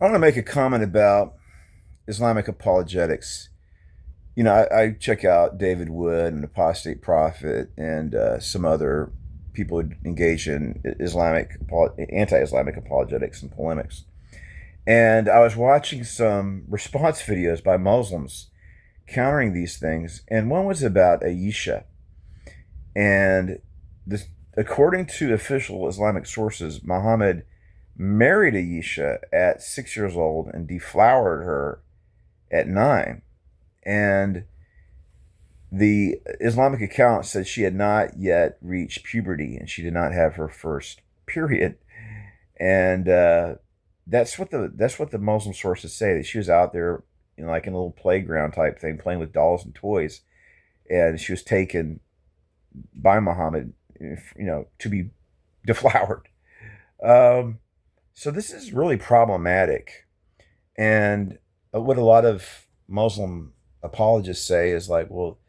I want to make a comment about Islamic apologetics. I check out David Wood and Apostate Prophet and some other people who engage in anti-Islamic apologetics and polemics. And I was watching some response videos by Muslims countering these things, and one was about Ayesha. And this, according to official Islamic sources, Muhammad married Ayesha at 6 years old and deflowered her at 9. And the Islamic account said she had not yet reached puberty and she did not have her first period. And that's what the Muslim sources say, that she was out there, like in a little playground type thing, playing with dolls and toys, and she was taken by Muhammad, to be deflowered. Um, so this is really problematic. And what a lot of Muslim apologists say is like, well,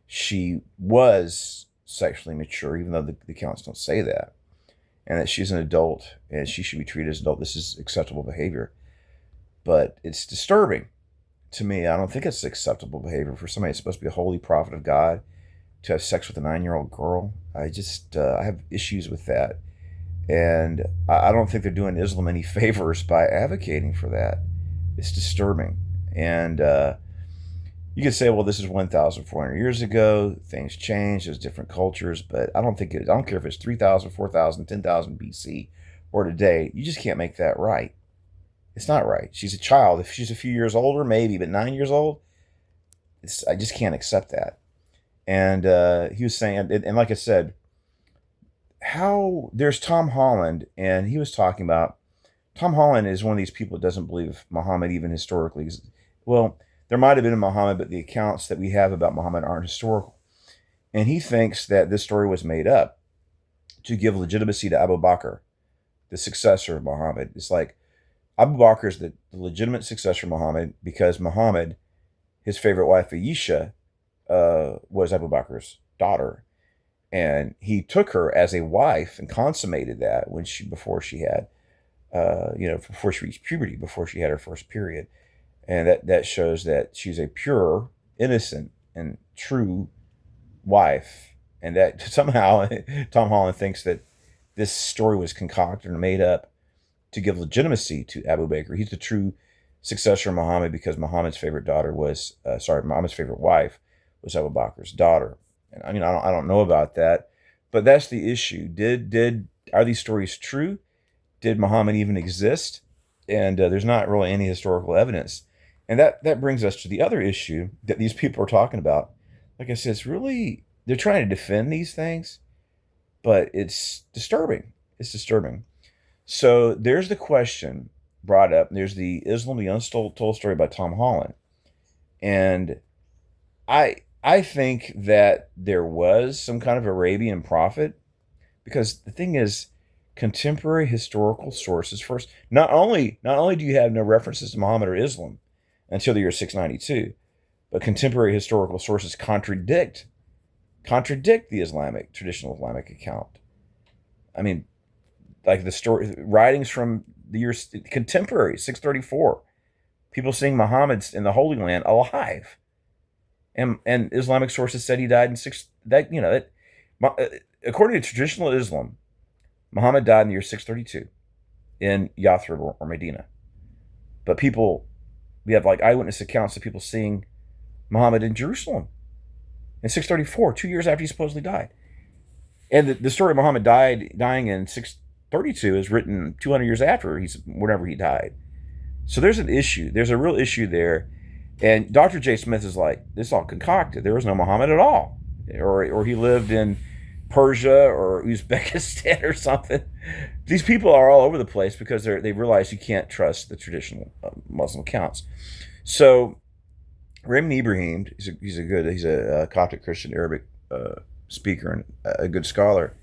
she was sexually mature, even though the accounts don't say that, and that she's an adult and she should be treated as an adult. This is acceptable behavior. But it's disturbing to me. I don't think it's acceptable behavior for somebody that's supposed to be a holy prophet of God to have sex with a 9-year-old girl. I have issues with that. And I don't think they're doing Islam any favors by advocating for that. It's disturbing. And you could say, well, this is 1,400 years ago. Things change. There's different cultures. But I don't care if it's 3,000, 4,000, 10,000 BC or today. You just can't make that right. It's not right. She's a child. If she's a few years older, maybe, but 9 years old, I just can't accept that. And he was saying, and like I said, how there's Tom Holland, and he was talking about Tom Holland is one of these people that doesn't believe Muhammad even historically. Well, there might have been a Muhammad, but the accounts that we have about Muhammad aren't historical. And he thinks that this story was made up to give legitimacy to Abu Bakr, the successor of Muhammad. It's like Abu Bakr is the legitimate successor of Muhammad because Muhammad, his favorite wife, Ayesha, was Abu Bakr's daughter. And he took her as a wife and consummated that before she had, before she reached puberty, before she had her first period. And that shows that she's a pure, innocent, and true wife. And that somehow Tom Holland thinks that this story was concocted and made up to give legitimacy to Abu Bakr. He's the true successor of Muhammad because Muhammad's favorite wife was Abu Bakr's daughter. And I mean, I don't know about that, but that's the issue. Are these stories true? Did Muhammad even exist? And there's not really any historical evidence. And that brings us to the other issue that these people are talking about. Like I said, they're trying to defend these things, but it's disturbing. It's disturbing. So there's the question brought up. There's the Islam, the Untold Story by Tom Holland. And I think that there was some kind of Arabian prophet, because the thing is, contemporary historical sources first. Not only do you have no references to Muhammad or Islam until the year 692, but contemporary historical sources contradict the traditional Islamic account. I mean, like the story writings from the year contemporary 634, people seeing Muhammad's in the Holy Land alive. And Islamic sources said he died in according to traditional Islam, Muhammad died in the year 632 in Yathrib or Medina. But we have like eyewitness accounts of people seeing Muhammad in Jerusalem in 634, 2 years after he supposedly died. And the story of Muhammad dying in 632 is written 200 years after whenever he died. So there's an issue. There's a real issue there. And Dr. J. Smith is like, this is all concocted. There was no Muhammad at all. Or he lived in Persia or Uzbekistan or something. These people are all over the place because they realize you can't trust the traditional Muslim accounts. So Raymond Ibrahim, he's a Coptic Christian Arabic speaker and a good scholar.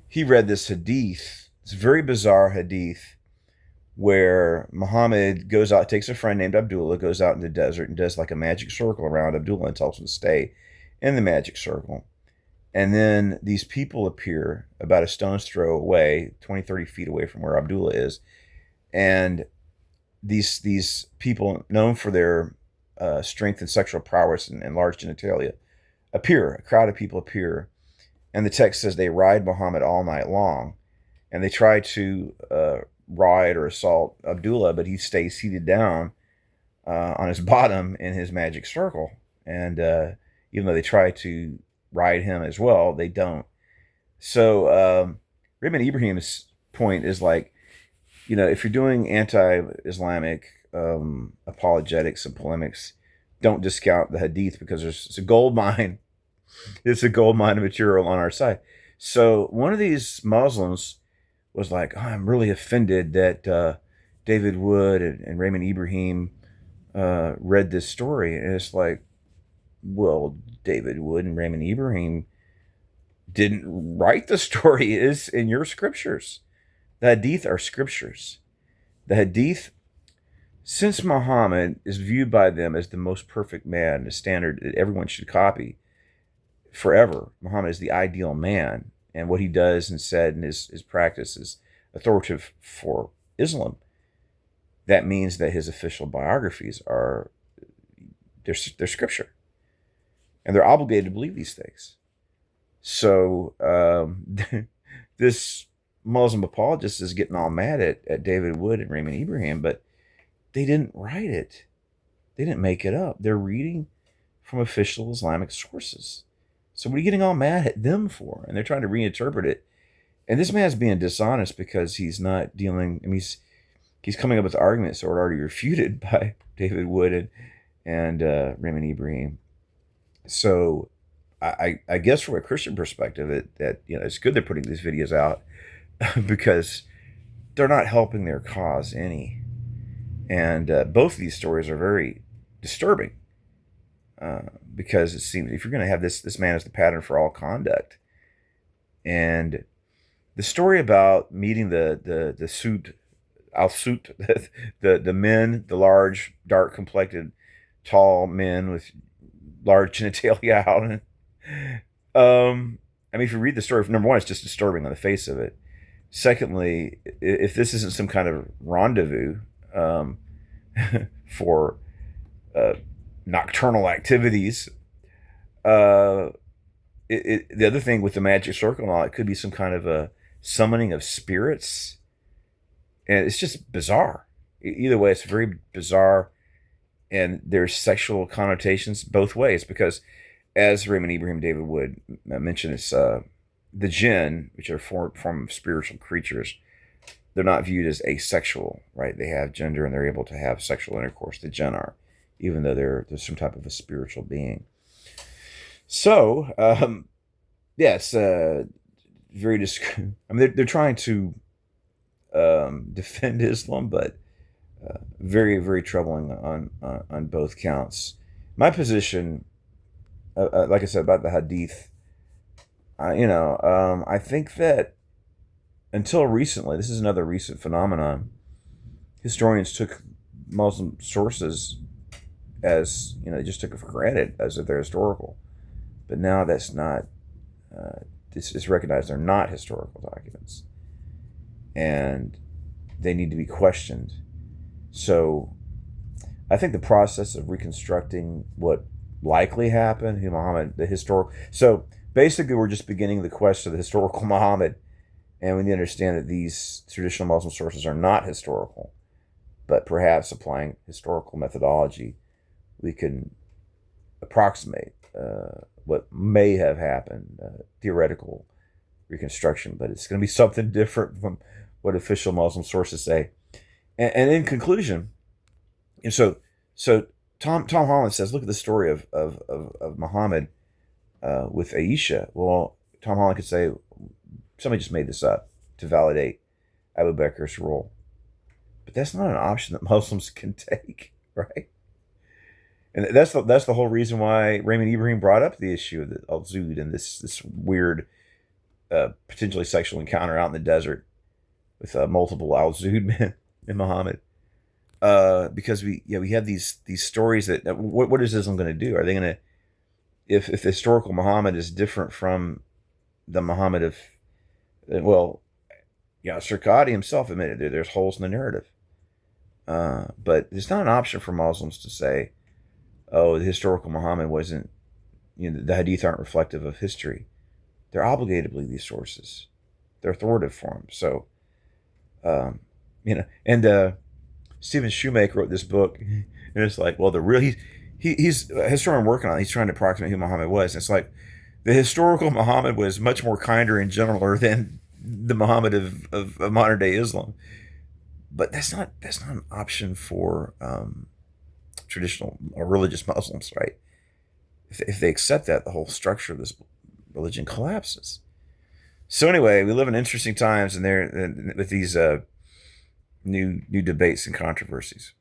He read this hadith. It's a very bizarre hadith where Muhammad goes out, takes a friend named Abdullah, goes out in the desert and does like a magic circle around Abdullah and tells him to stay in the magic circle. And then these people appear about a stone's throw away, 20, 30 feet away from where Abdullah is. And these people known for their strength and sexual prowess and large genitalia appear. A crowd of people appear, and the text says they ride Muhammad all night long, and they try to ride or assault Abdullah, but he stays seated down on his bottom in his magic circle. And even though they try to ride him as well, they don't. So Raymond Ibrahim's point is like, if you're doing anti-Islamic apologetics and polemics, don't discount the Hadith, because it's a gold mine. It's a gold mine of material on our side. So one of these Muslims was like, oh, I'm really offended that David Wood and Raymond Ibrahim read this story. And it's like, well, David Wood and Raymond Ibrahim didn't write the story. It is in your scriptures. The Hadith are scriptures. The Hadith, since Muhammad is viewed by them as the most perfect man, the standard that everyone should copy forever, Muhammad is the ideal man, and what he does and said and his practice is authoritative for Islam. That means that his official biographies are they're scripture, and they're obligated to believe these things. So this Muslim apologist is getting all mad at David Wood and Raymond Ibrahim, but they didn't write it. They didn't make it up. They're reading from official Islamic sources. So what are you getting all mad at them for? And they're trying to reinterpret it. And this man's being dishonest because he's not dealing. I mean, he's coming up with arguments that were already refuted by David Wood and Raymond Ibrahim. So I guess from a Christian perspective, that it's good they're putting these videos out because they're not helping their cause any. And both of these stories are very disturbing because it seems if you're going to have this man as the pattern for all conduct, and the story about meeting the suit Al Zut, the men, the large, dark complected, tall men with large genitalia out. I mean, if you read the story, number one, it's just disturbing on the face of it. Secondly, if this isn't some kind of rendezvous for nocturnal activities, the other thing with the magic circle and all, it could be some kind of a summoning of spirits, and it's just bizarre. Either way, it's very bizarre, and there's sexual connotations both ways, because as Raymond Ibrahim David Wood mentioned, it's the jinn, which are a form of spiritual creatures. They're not viewed as asexual, right? They have gender and they're able to have sexual intercourse. The jinn are, even though they're some type of a spiritual being. So, yes, very. I mean, they're trying to defend Islam, but very, very troubling on both counts. My position, like I said about the Hadith, I think that until recently, this is another recent phenomenon, historians took Muslim sources as, they just took it for granted as if they're historical. But now that's not, it's recognized they're not historical documents. And they need to be questioned. So I think the process of reconstructing what likely happened, who Muhammad, the historical. So basically, we're just beginning the quest of the historical Muhammad. And we need to understand that these traditional Muslim sources are not historical, but perhaps applying historical methodology, we can approximate what may have happened, theoretical reconstruction, but it's going to be something different from what official Muslim sources say. And in conclusion, and so Tom Holland says, look at the story of Muhammad with Ayesha. Well, Tom Holland could say, somebody just made this up to validate Abu Bakr's role. But that's not an option that Muslims can take, right? And that's the whole reason why Raymond Ibrahim brought up the issue of the Al Zut and this weird potentially sexual encounter out in the desert with multiple Al Zut men and Muhammad. Because we have these stories that what is Islam going to do? Are they going to, if the historical Muhammad is different from the Muhammad of, well, Sirkadi himself admitted there's holes in the narrative. But it's not an option for Muslims to say, "Oh, the historical Muhammad wasn't." The Hadith aren't reflective of history. They're obligated to believe these sources. They're authoritative for them. So, um, and Stephen Shoemaker wrote this book, and it's like, well, he's a historian working on it. He's trying to approximate who Muhammad was. And it's like the historical Muhammad was much more kinder and gentler than the Muhammad of modern day Islam. But that's not an option for traditional or religious Muslims, right? If they accept that, the whole structure of this religion collapses. So anyway, we live in interesting times, and there with these new debates and controversies.